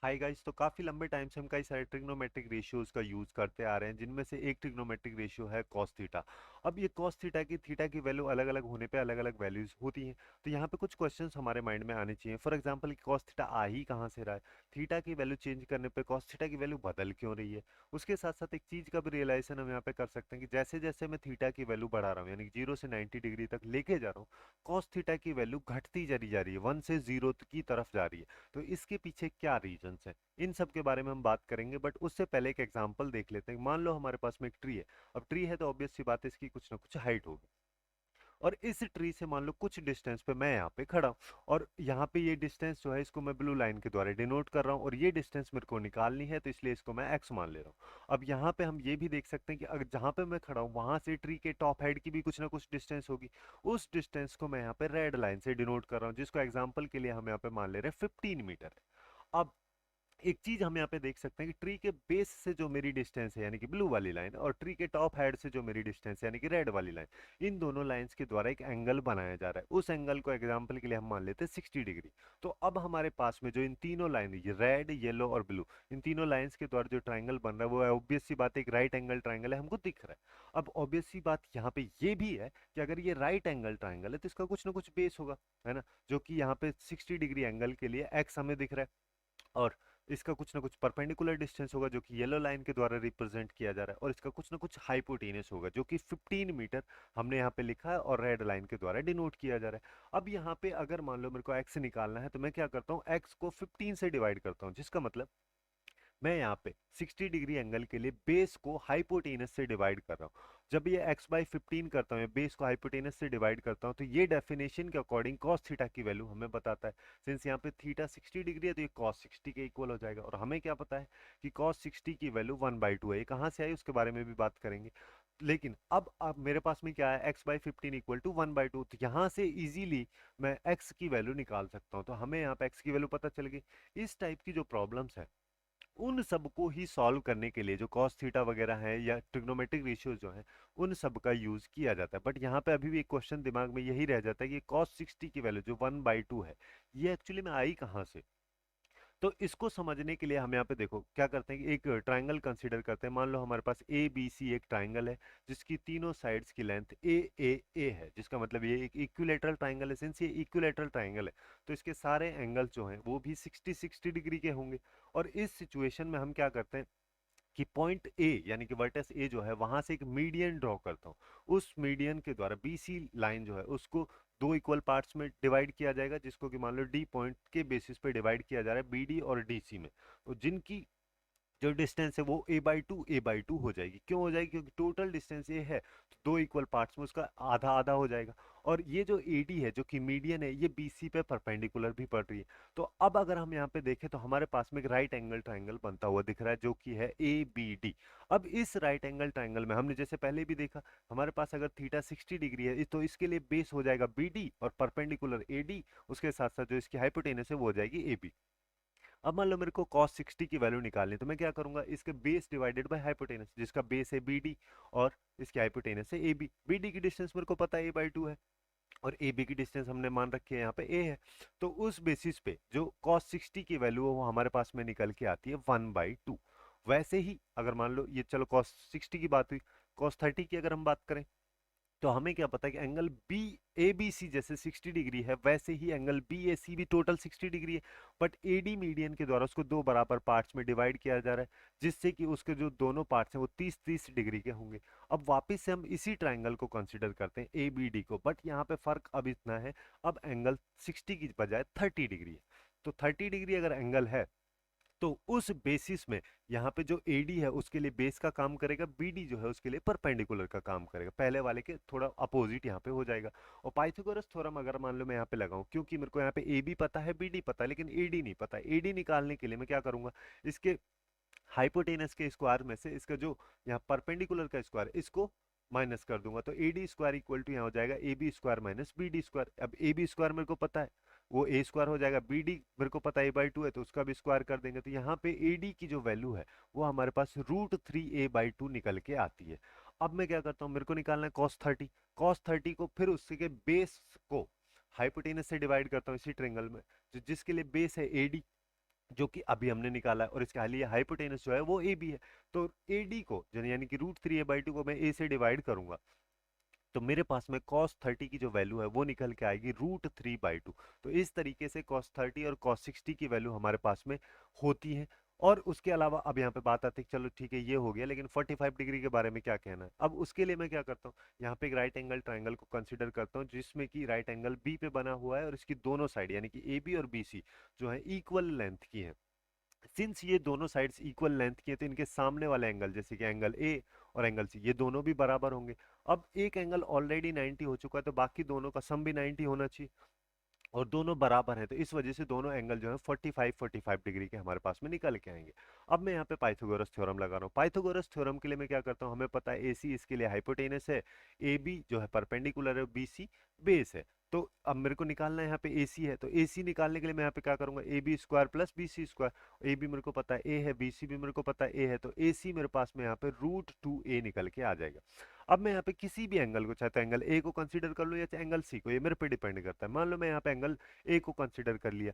Hi guys. तो काफी लंबे टाइम से हम कई सारे ट्रिग्नोमेट्रिक रेशियोज का यूज करते आ रहे हैं, जिनमें से एक ट्रिग्नोमेट्रिक रेशियो है कॉस थीटा। अब ये कॉस थीटा की वैल्यू अलग अलग होने पे अलग अलग वैल्यूज होती हैं। तो यहाँ पे कुछ क्वेश्चंस हमारे माइंड में आने चाहिए। फॉर एग्जांपल कॉस थीटा आ ही कहाँ से रहा है, थीटा की वैल्यू चेंज करने पे कॉस थीटा की वैल्यू बदल क्यों रही है। उसके साथ साथ एक चीज का भी रियलाइजेशन हम यहाँ पे कर सकते हैं कि जैसे जैसे मैं थीटा की वैल्यू बढ़ा रहा हूँ, यानी 0 से 90 डिग्री तक लेके जा रहा हूँ, कॉस थीटा की वैल्यू घटती चली जा रही है, 1 से 0 की तरफ जा रही है। तो इसके पीछे क्या रीजंस है, इन सब के बारे में हम बात करेंगे। बट उससे पहले एक एग्जांपल देख लेते हैं। मान लो हमारे पास में एक ट्री है। अब ट्री है तो ऑब्वियस सी बात है, इसकी कुछ ना कुछ हाइट होगी। और इस ट्री से मान लो कुछ डिस्टेंस पे मैं यहाँ पे खड़ा हूँ, और यहाँ पे ये डिस्टेंस जो है इसको मैं ब्लू लाइन के द्वारा डिनोट कर रहा हूँ, और ये डिस्टेंस मेरे को निकालनी है, तो इसलिए इसको मैं एक्स मान ले रहा हूँ। अब यहाँ पे हम ये भी देख सकते हैं कि अगर जहाँ पे मैं खड़ा हूँ वहां से ट्री के टॉप हाइट की भी कुछ ना कुछ डिस्टेंस होगी। उस डिस्टेंस को मैं यहाँ पे रेड लाइन से डिनोट कर रहा हूँ, जिसको एग्जाम्पल के लिए हम यहाँ पे मान ले रहे हैं 15 मीटर है। अब एक चीज हम यहाँ पे देख सकते हैं कि ट्री के बेस से जो मेरी डिस्टेंस है यानी कि ब्लू वाली लाइन, और ट्री के टॉप हेड से जो मेरी डिस्टेंस है यानी कि रेड वाली लाइन, इन दोनों लाइंस के द्वारा एक एंगल बनाया जा रहा है। उस एंगल को एग्जांपल के लिए हम मान लेते हैं 60 डिग्री। तो अब हमारे पास में जो इन तीनों लाइन, ये रेड येलो और ब्लू, इन तीनों लाइंस के द्वारा जो ट्राइंगल बन रहा है वो ऑब्वियस सी बात है एक राइट एंगल ट्राइंगल है, हमको दिख रहा है। अब ऑब्वियस सी बात यहाँ पे ये भी है कि अगर ये राइट एंगल ट्राइंगल है तो इसका कुछ ना कुछ बेस होगा, है ना, जो कि यहाँ पे 60 डिग्री एंगल के लिए एक्स हमें दिख रहा है। और इसका कुछ ना कुछ परपेंडिकुलर डिस्टेंस होगा जो कि येलो लाइन के द्वारा रिप्रेजेंट किया जा रहा है, और इसका कुछ ना कुछ हाइपोटेनस होगा जो कि 15 मीटर हमने यहाँ पे लिखा है और रेड लाइन के द्वारा डिनोट किया जा रहा है। अब यहाँ पे अगर मान लो मेरे को एक्स निकालना है तो मैं क्या करता हूँ, एक्स को 15 से डिवाइड करता हूँ, जिसका मतलब मैं यहाँ पे 60 डिग्री एंगल के लिए बेस को हाइपोटेनस से डिवाइड कर रहा हूँ। जब ये x बाई 15 करता हूँ, बेस को हाइपोटेनस से डिवाइड करता हूँ, तो ये डेफिनेशन के अकॉर्डिंग cos थीटा की वैल्यू हमें बताता है। सिंस यहाँ पे थीटा 60 डिग्री है तो ये cos 60 के इक्वल हो जाएगा। और हमें क्या पता है कि cos 60 की वैल्यू 1/2 है। ये कहाँ से आई उसके बारे में भी बात करेंगे। लेकिन अब मेरे पास में क्या है, x बाई 15 इक्वल टू 1/2, तो यहाँ से इजीली मैं x की वैल्यू निकाल सकता हूँ। तो हमें यहाँ पे x की वैल्यू पता चल गई। इस टाइप की जो प्रॉब्लम्स है उन सबको ही सॉल्व करने के लिए जो कॉस थीटा वगैरह है या ट्रिग्नोमेट्रिक रेशियो जो है उन सब का यूज किया जाता है। बट यहाँ पे अभी भी एक क्वेश्चन दिमाग में यही रह जाता है कि कॉस 60 की वैल्यू जो 1/2 है, ये एक्चुअली में आई कहाँ से। तो इसको समझने के लिए हम यहाँ पे देखो क्या करते हैं कि एक ट्राइंगल कंसीडर करते हैं। मान लो हमारे पास ए बी सी एक ट्राइंगल है, जिसकी तीनों साइड्स की लेंथ ए है, जिसका मतलब ये एक इक्विलेटरल ट्राइंगल है। सिंस ये इक्विलेटरल ट्राइंगल है तो इसके सारे एंगल जो हैं वो भी 60 डिग्री के होंगे। और इस सिचुएशन में हम क्या करते हैं कि पॉइंट ए यानी कि वर्टेक्स ए जो है वहां से एक मीडियन ड्रॉ करता हूँ। उस मीडियन के द्वारा बीसी लाइन जो है उसको दो इक्वल पार्ट्स में डिवाइड किया जाएगा, जिसको कि मान लो डी पॉइंट के बेसिस पे डिवाइड किया जा रहा है बीडी और डीसी में। तो जिनकी जो डिस्टेंस है वो ए बाई टू हो जाएगी। क्यों हो जाएगी, क्योंकि टोटल डिस्टेंस ए है तो दो इक्वल पार्ट्स में उसका आधा आधा हो जाएगा। और ये जो एडी है जो कि मीडियन है, ये बीसी पे परपेंडिकुलर भी पड़ रही है। तो अब अगर हम यहाँ पे देखें तो हमारे पास में एक राइट एंगल ट्राइंगल बनता हुआ दिख रहा है जो कि है ए बी डी। अब इस राइट एंगल ट्राइंगल में हमने जैसे पहले भी देखा, हमारे पास अगर थीटा 60 डिग्री है तो इसके लिए बेस हो जाएगा बी डी और परपेंडिकुलर ए डी, उसके साथ साथ जो इसकी हाइपोटेनस है वो हो जाएगी ए बी। अब मान लो मेरे को cos 60 की वैल्यू निकालनी है तो मैं क्या करूंगा, इसके बेस डिवाइडेड बाय हाइपोटेनस, जिसका बेस है बी डी और इसकी हाइपोटेनस है ए बी। बी डी की डिस्टेंस मेरे को पता है a/2 है, और ए बी की डिस्टेंस हमने मान रखी है यहाँ पे ए है। तो उस बेसिस पे जो cos 60 की वैल्यू है वो हमारे पास में निकल के आती है 1/2। वैसे ही अगर मान लो ये चलो cos 60 की बात हुई, cos 30 की अगर हम बात करें तो हमें क्या पता है कि angle B A B C जैसे 60 डिग्री है वैसे ही एंगल बी ए सी भी टोटल 60 डिग्री है। बट ए डी मीडियन के द्वारा उसको दो बराबर पार्ट्स में डिवाइड किया जा रहा है, जिससे कि उसके जो दोनों पार्ट्स हैं वो 30-30 डिग्री के होंगे। अब वापस से हम इसी ट्राइंगल को कंसिडर करते हैं ए बी डी को, बट यहाँ पे फर्क अब इतना है, अब एंगल 60 की बजाय 30 डिग्री है। तो 30 डिग्री अगर एंगल है तो उस बेसिस में यहाँ पे जो एडी है उसके लिए बेस का काम करेगा, बीडी जो है उसके लिए परपेंडिकुलर का काम करेगा, पहले वाले के थोड़ा अपोजिट यहाँ पे हो जाएगा। और पाइथागोरस थ्योरम अगर मान लो मैं यहाँ पे लगाऊं, क्योंकि मेरे को यहाँ पे ए बी पता है बी डी पता है लेकिन एडी नहीं पता, एडी निकालने के लिए मैं क्या करूंगा, इसके हाइपोटेनस के स्क्वायर में से इसका जो यहाँ परपेंडिकुलर का स्क्वायर इसको माइनस कर दूंगा, तो A D square equal to यहाँ हो जाएगा A B square minus B D square. अब ए बी स्क्वायर मेरे को पता है वो ए स्क्वायर हो जाएगा, बी डी मेरे को पता है a/2 है तो उसका भी स्क्वायर कर देंगे। तो यहाँ पे ए डी की जो वैल्यू है वो हमारे पास √3a/2 निकल के आती है। अब मैं क्या करता हूँ, मेरे को निकालना है cos 30 को फिर उसके बेस को हाइपोटेनस से डिवाइड करता हूँ इसी ट्रेंगल में, जिसके लिए बेस है एडी, जो कि अभी हमने निकाला है, और इसके लिए हाइपोटेनस जो है वो ए बी है। तो ए डी को यानी कि √3a/2 को मैं ए से डिवाइड करूंगा, तो मेरे पास में cos 30 की जो वैल्यू है वो निकल के आएगी √3/2। तो इस तरीके से cos 30 और cos 60 की वैल्यू हमारे पास में होती है। और उसके अलावा अब यहाँ पे बात आती है, चलो ठीक है ये हो गया, लेकिन 45 डिग्री के बारे में क्या कहना है। अब उसके लिए मैं क्या करता हूँ, यहाँ पे एक राइट एंगल ट्राइंगल को कंसिडर करता हूँ, जिसमें कि राइट एंगल बी पे बना हुआ है और इसकी दोनों साइड यानी कि ए बी और बी सी जो है इक्वल लेंथ की है। सिंस ये दोनों साइड्स इक्वल लेंथ की है, तो इनके सामने वाला एंगल जैसे कि एंगल ए और एंगल सी ये दोनों भी बराबर होंगे। अब एक एंगल ऑलरेडी 90 हो चुका है, तो बाकी दोनों का सम भी 90 होना चाहिए, और दोनों बराबर हैं, तो इस वजह से दोनों एंगल जो है 45 डिग्री के हमारे पास में निकल के आएंगे। अब मैं यहाँ पे पाइथागोरस थ्योरम लगा रहा हूँ। पाइथागोरस थ्योरम के लिए मैं क्या करता हूँ, हमें पता है ए सी इसके लिए हाइपोटेनस है, ए बी जो है परपेंडिकुलर है, बी सी बेस है। तो अब मेरे को निकालना है यहाँ पे ए सी है, तो ए सी निकालने के लिए मैं यहाँ पे क्या करूंगा, A B square plus B C square. A B मेरे को पता है ए है, बी सी भी मेरे को पता है ए है, तो ए सी मेरे पास में यहाँ पे √2a निकल के आ जाएगा। अब मैं यहाँ पे किसी भी एंगल को, चाहे तो एंगल ए को कंसीडर कर लूँ या चाहे एंगल सी को, ये मेरे पे डिपेंड करता है। मान लो मैं यहाँ पे एंगल ए को कंसीडर कर लिया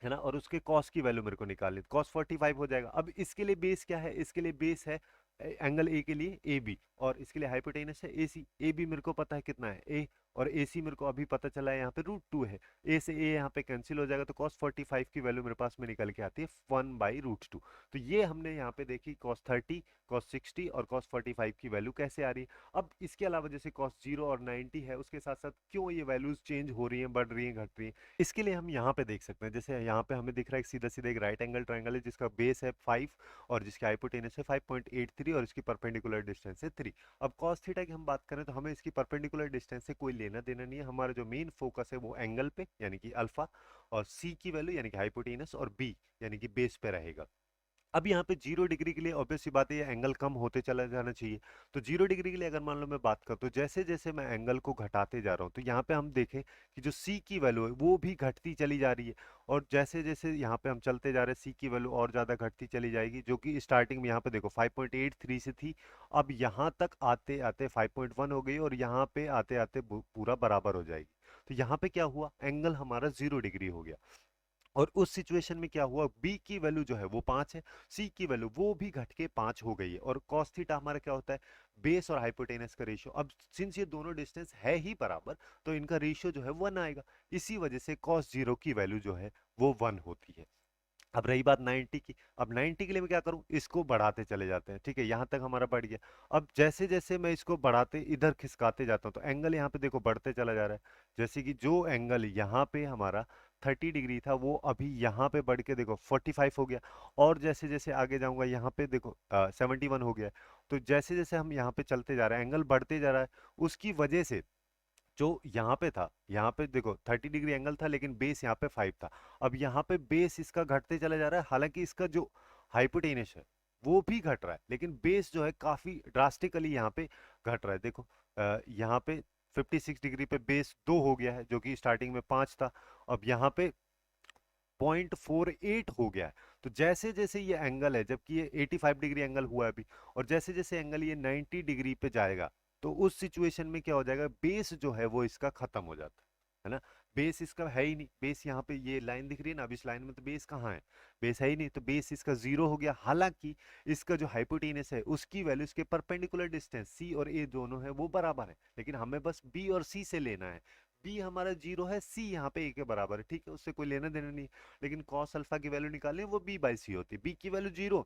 है ना, और उसके कॉस की वैल्यू मेरे को निकालनी, कॉस 45 हो जाएगा। अब इसके लिए बेस क्या है, इसके लिए बेस है एंगल ए के लिए ए बी, और इसके लिए हाइपोटेनस है ए सी। ए बी मेरे को पता है कितना है ए, और ए सी मेरे को अभी पता चला है यहाँ पे √2 है। ए से ए यहाँ पे कैंसिल हो जाएगा, तो कॉस 45 की वैल्यू मेरे पास में निकल के आती है 1/√2। तो ये हमने यहाँ पे देखी कॉस 30, कॉस 60 और कॉस 45 की वैल्यू कैसे आ रही है। अब इसके अलावा जैसे कॉस 0 और 90 है, उसके साथ साथ क्यों ये वैल्यूज चेंज हो रही हैं, बढ़ रही हैं, घट रही हैं, इसके लिए हम यहाँ पे देख सकते हैं। जैसे यहाँ पे हमें दिख रहा है सीधा सीधा एक राइट एंगल ट्राइंगल है, जिसका बेस है 5 और जिसकी हाइपोटेनस है 5.83 और इसकी परपेंडिकुलर डिस्टेंस है 3। अब cos थीटा की हम बात करें तो हमें इसकी परपेंडिकुलर डिस्टेंस से कोई लेना देना नहीं है। हमारा जो मेन फोकस है वो एंगल पे यानी कि अल्फा, और सी की वैल्यू यानी कि हाइपोटेनस, और बी यानी कि बेस पे रहेगा। अब यहाँ पे 0 डिग्री के लिए ऑब्वियस सी बात है, ये एंगल कम होते चला जाना चाहिए। तो 0 डिग्री के लिए अगर मान लो मैं बात करता हूँ, जैसे जैसे मैं एंगल को घटाते जा रहा हूँ, तो यहाँ पे हम देखें कि जो सी की वैल्यू है वो भी घटती चली जा रही है। और जैसे जैसे यहाँ पे हम चलते जा रहे हैं, सी की वैल्यू और ज्यादा घटती चली जाएगी, जो कि स्टार्टिंग में यहाँ पे देखो 5.83 से थी, अब यहाँ तक आते आते 5.1 हो गई, और यहाँ पे आते आते पूरा बराबर हो जाएगी। तो यहाँ पे क्या हुआ, एंगल हमारा 0 डिग्री हो गया। और उस सिचुएशन में क्या हुआ, बी की वैल्यू जो है वो 5 है, सी की वैल्यू वो भी घट के 5 हो गई है। और कॉस थीटा हमारा क्या होता है, बेस और हाइपोटेनस का रेशियो। अब सिंस ये दोनों डिस्टेंस है ही बराबर, तो इनका रेशियो जो है 1 आएगा। इसी वजह से कॉस 0 की वैल्यू जो है वो 1 होती है। अब रही बात 90 की, अब 90 के लिए मैं क्या करूं, इसको बढ़ाते चले जाते हैं, ठीक है, यहां तक हमारा बढ़ गया। अब जैसे जैसे मैं इसको बढ़ाते इधर खिसकाते जाता हूं, तो एंगल यहाँ पे देखो बढ़ते चला जा रहा है। जैसे कि जो एंगल यहाँ पे हमारा 30 डिग्री था, वो अभी यहाँ पे बढ़ के देखो 45 हो गया। और जैसे जैसे आगे जाऊंगा, यहाँ पे देखो 71 हो गया है। तो जैसे जैसे हम यहाँ पे चलते जा रहे हैं, एंगल बढ़ते जा रहा है, उसकी वजह से जो यहाँ पे था, यहाँ पे देखो 30 डिग्री एंगल था, लेकिन बेस यहाँ पे 5 था। अब यहाँ पे बेस इसका घटते चला जा रहा है, हालांकि इसका जो हाइपोटेनस है वो भी घट रहा है, लेकिन बेस जो है काफी ड्रास्टिकली यहाँ पे घट रहा है। देखो यहाँ पे 56 डिग्री पे बेस 2 हो गया है, जो कि स्टार्टिंग में 5 था, अब यहाँ पे 0.48 हो गया है। तो जैसे जैसे ये एंगल है, जबकि ये 85 डिग्री एंगल हुआ है अभी, और जैसे जैसे एंगल ये 90 डिग्री पे जाएगा, तो उस सिचुएशन में क्या हो जाएगा, बेस जो है वो इसका खत्म हो जाता है ना। बेस इसका है ही नहीं, बेस यहाँ पे ये लाइन दिख रही है ना, अब इस लाइन में तो बेस कहाँ है, बेस है ही नहीं, तो बेस इसका 0 हो गया। हालांकि इसका जो हाइपोटेनस है उसकी वैल्यू इसके परपेंडिकुलर डिस्टेंस सी और ए दोनों है वो बराबर है, लेकिन हमें बस बी और सी से लेना है। बी हमारा 0 है, सी यहाँ पे ए के बराबर है, ठीक है, उससे कोई लेना देना नहीं। लेकिन कॉस अल्फा की वैल्यू निकालनी है, वो b/c होती है, बी की वैल्यू 0।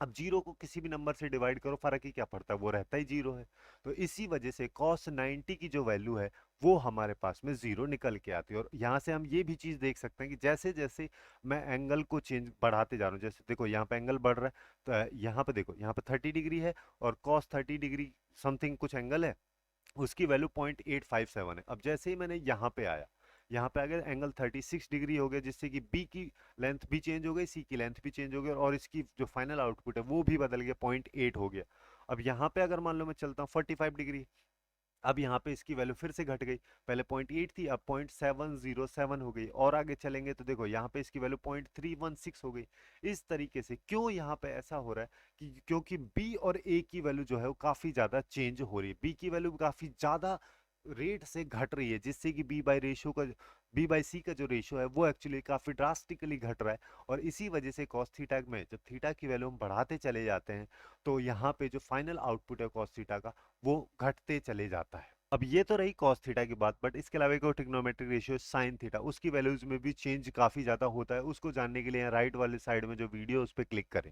अब 0 को किसी भी नंबर से डिवाइड करो, फर्क ही क्या पड़ता है, वो रहता ही 0 है। तो इसी वजह से cos 90 की जो वैल्यू है वो हमारे पास में 0 निकल के आती है। और यहाँ से हम ये भी चीज देख सकते हैं कि जैसे जैसे मैं एंगल को चेंज बढ़ाते जा रहा हूँ, जैसे देखो यहाँ पे एंगल बढ़ रहा है, तो यहाँ पे देखो यहाँ पे 30 डिग्री है, और cos 30 डिग्री समथिंग कुछ एंगल है, उसकी वैल्यू 0.857 है। अब जैसे ही मैंने यहाँ पे आया, यहाँ पे आ गया एंगल 36 डिग्री हो गया, जिससे कि बी की लेंथ भी चेंज हो गई, सी की लेंथ भी चेंज हो गई, और इसकी जो फाइनल आउटपुट है वो भी बदल गया, 0.8 हो गया। अब यहाँ पे अगर मान लो मैं चलता हूँ 45 डिग्री, अब यहाँ पे इसकी वैल्यू फिर से घट गई, पहले 0.8 थी, अब 0.707 हो गई, और आगे चलेंगे तो देखो यहाँ पे इसकी वैल्यू 0.316 हो गई। इस तरीके से क्यों यहाँ पे ऐसा हो रहा है कि क्योंकि बी और ए की वैल्यू जो है वो काफी ज्यादा चेंज हो रही है, बी की वैल्यू काफी ज्यादा रेट से घट रही है, जिससे कि बी बाई रेशियो का बी बाई सी का जो रेशियो है वो एक्चुअली काफ़ी ड्रास्टिकली घट रहा है, और इसी वजह से कॉस थीटा में जब थीटा की वैल्यू हम बढ़ाते चले जाते हैं तो यहाँ पे जो फाइनल आउटपुट है कॉस थीटा का वो घटते चले जाता है। अब ये तो रही कॉस थीटा की बात, बट इसके अलावा एक और ट्रिग्नोमेट्रिक रेशियो साइन थीटा, उसकी वैल्यूज में भी चेंज काफ़ी ज़्यादा होता है। उसको जानने के लिए राइट वाले साइड में जो वीडियो है उस पर क्लिक करें।